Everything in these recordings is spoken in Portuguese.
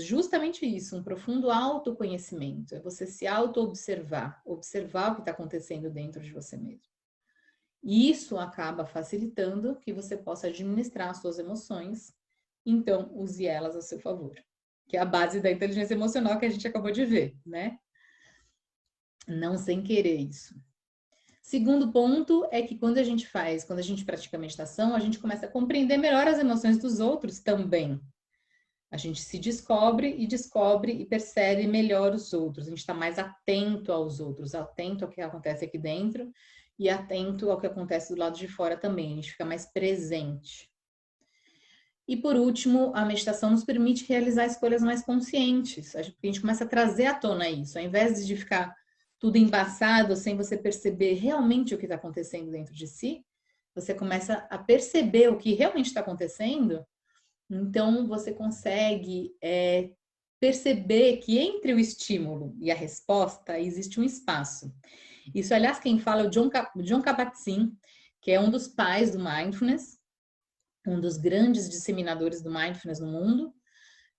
justamente isso, um profundo autoconhecimento. É você se auto-observar, observar o que está acontecendo dentro de você mesmo. E isso acaba facilitando que você possa administrar as suas emoções, então use elas a seu favor, que é a base da inteligência emocional que a gente acabou de ver, né? Não sem querer isso. Segundo ponto é que quando a gente pratica meditação, a gente começa a compreender melhor as emoções dos outros também. A gente se descobre e percebe melhor os outros. A gente está mais atento aos outros, atento ao que acontece aqui dentro e atento ao que acontece do lado de fora também. A gente fica mais presente. E por último, a meditação nos permite realizar escolhas mais conscientes. A gente começa a trazer à tona isso, ao invés de ficar tudo embaçado sem você perceber realmente o que está acontecendo dentro de si, você começa a perceber o que realmente está acontecendo. Então, você consegue perceber que entre o estímulo e a resposta existe um espaço. Isso, aliás, quem fala é o Jon Kabat-Zinn, que é um dos pais do Mindfulness, um dos grandes disseminadores do Mindfulness no mundo.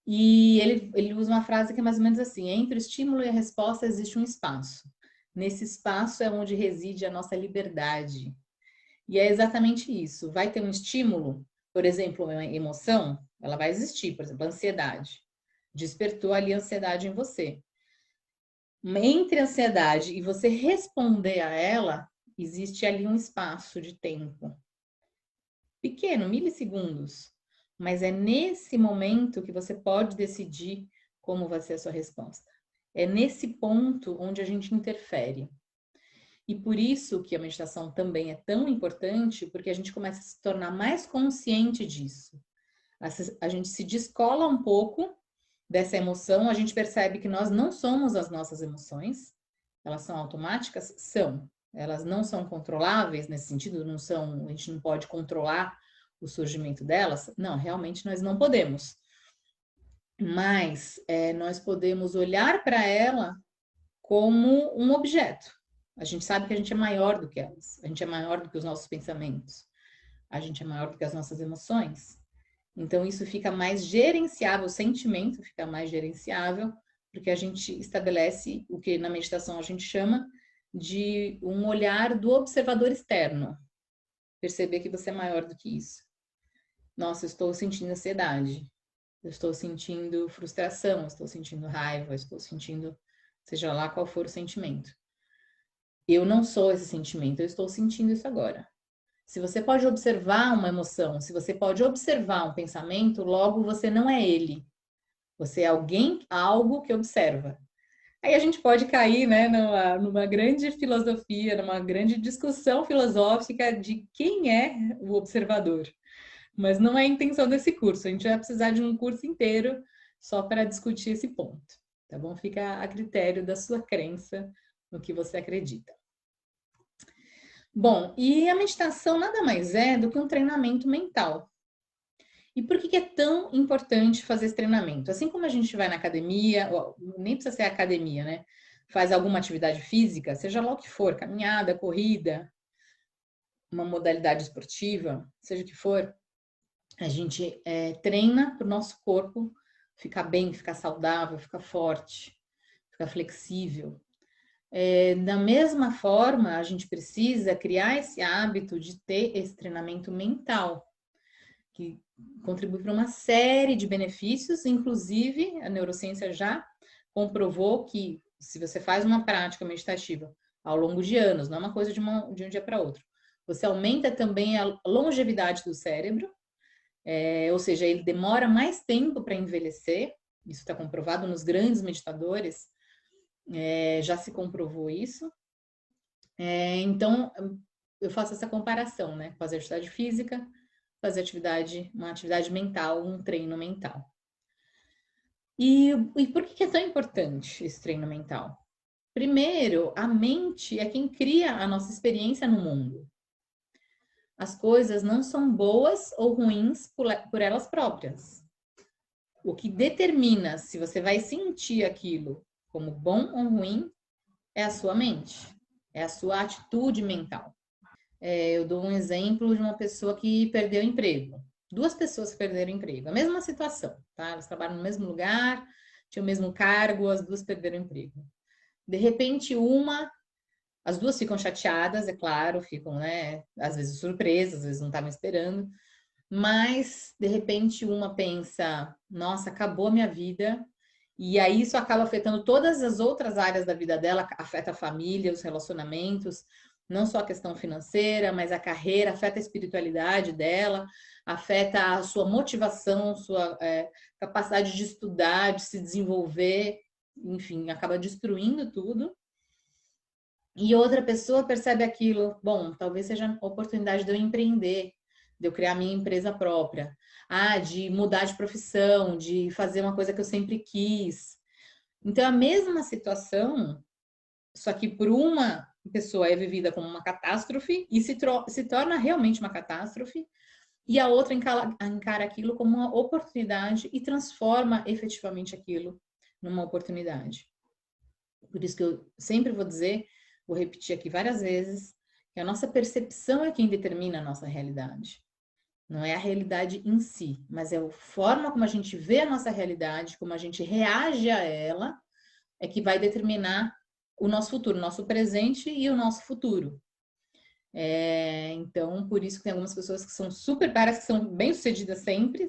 E ele usa uma frase que é mais ou menos assim: entre o estímulo e a resposta existe um espaço. Nesse espaço é onde reside a nossa liberdade. E é exatamente isso. Vai ter um estímulo, por exemplo, uma emoção, ela vai existir, por exemplo, a ansiedade. Despertou ali a ansiedade em você. Entre a ansiedade e você responder a ela, existe ali um espaço de tempo. Pequeno, milissegundos. Mas é nesse momento que você pode decidir como vai ser a sua resposta. É nesse ponto onde a gente interfere. E por isso que a meditação também é tão importante, porque a gente começa a se tornar mais consciente disso. A gente se descola um pouco dessa emoção, a gente percebe que nós não somos as nossas emoções, elas são automáticas? São. Elas não são controláveis nesse sentido, não são, a gente não pode controlar o surgimento delas? Não, realmente nós não podemos. Mas nós podemos olhar para ela como um objeto. A gente sabe que a gente é maior do que elas, a gente é maior do que os nossos pensamentos, a gente é maior do que as nossas emoções. Então, isso fica mais gerenciável, o sentimento fica mais gerenciável, porque a gente estabelece o que na meditação a gente chama de um olhar do observador externo. Perceber que você é maior do que isso. Nossa, eu estou sentindo ansiedade, eu estou sentindo frustração, eu estou sentindo raiva, eu estou sentindo, seja lá qual for o sentimento. Eu não sou esse sentimento, eu estou sentindo isso agora. Se você pode observar uma emoção, se você pode observar um pensamento, logo você não é ele. Você é alguém, algo que observa. Aí a gente pode cair, né, numa grande filosofia, numa grande discussão filosófica de quem é o observador. Mas não é a intenção desse curso. A gente vai precisar de um curso inteiro só para discutir esse ponto. Tá bom? Fica a critério da sua crença no que você acredita. Bom, e a meditação nada mais é do que um treinamento mental. E por que é tão importante fazer esse treinamento? Assim como a gente vai na academia, nem precisa ser academia, né? Faz alguma atividade física, seja lá o que for, caminhada, corrida, uma modalidade esportiva, seja o que for, a gente treina para o nosso corpo ficar bem, ficar saudável, ficar forte, ficar flexível. Da mesma forma, a gente precisa criar esse hábito de ter esse treinamento mental, que contribui para uma série de benefícios, inclusive a neurociência já comprovou que se você faz uma prática meditativa ao longo de anos, não é uma coisa de um dia para outro, você aumenta também a longevidade do cérebro, ou seja, ele demora mais tempo para envelhecer, isso está comprovado nos grandes meditadores, já se comprovou isso. Então, eu faço essa comparação, né? Fazer atividade física, fazer uma atividade mental, um treino mental. E por que é tão importante esse treino mental? Primeiro, a mente é quem cria a nossa experiência no mundo. As coisas não são boas ou ruins por elas próprias. O que determina se você vai sentir aquilo como bom ou ruim é a sua mente, é a sua atitude mental. Eu dou um exemplo de uma pessoa que perdeu o emprego. Duas pessoas que perderam o emprego, a mesma situação, tá? Elas trabalham no mesmo lugar, tinham o mesmo cargo, as duas perderam o emprego. De repente, as duas ficam chateadas, é claro, ficam, né, às vezes surpresas, às vezes não estavam esperando, mas de repente uma pensa, nossa, acabou a minha vida, e aí isso acaba afetando todas as outras áreas da vida dela, afeta a família, os relacionamentos, não só a questão financeira, mas a carreira, afeta a espiritualidade dela, afeta a sua motivação, sua capacidade de estudar, de se desenvolver, enfim, acaba destruindo tudo. E outra pessoa percebe aquilo, bom, talvez seja a oportunidade de eu empreender, de eu criar minha empresa própria, de mudar de profissão, de fazer uma coisa que eu sempre quis. Então, a mesma situação, só que por uma pessoa é vivida como uma catástrofe e se torna realmente uma catástrofe, e a outra encara aquilo como uma oportunidade e transforma efetivamente aquilo numa oportunidade. Por isso que eu sempre vou dizer, vou repetir aqui várias vezes, que a nossa percepção é quem determina a nossa realidade. Não é a realidade em si, mas é a forma como a gente vê a nossa realidade, como a gente reage a ela, é que vai determinar o nosso futuro, o nosso presente e o nosso futuro. Então, por isso que tem algumas pessoas que são super, parece que são bem-sucedidas sempre.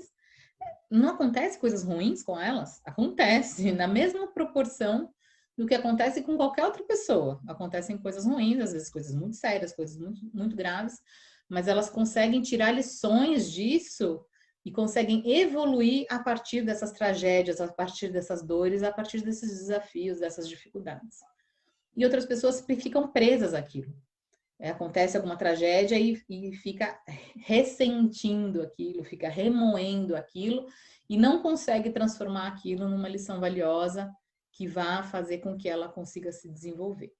Não acontece coisas ruins com elas? Acontece, na mesma proporção do que acontece com qualquer outra pessoa. Acontecem coisas ruins, às vezes coisas muito sérias, coisas muito, muito graves, mas elas conseguem tirar lições disso e conseguem evoluir a partir dessas tragédias, a partir dessas dores, a partir desses desafios, dessas dificuldades. E outras pessoas ficam presas àquilo. Acontece alguma tragédia e fica ressentindo aquilo, fica remoendo aquilo e não consegue transformar aquilo numa lição valiosa que vá fazer com que ela consiga se desenvolver.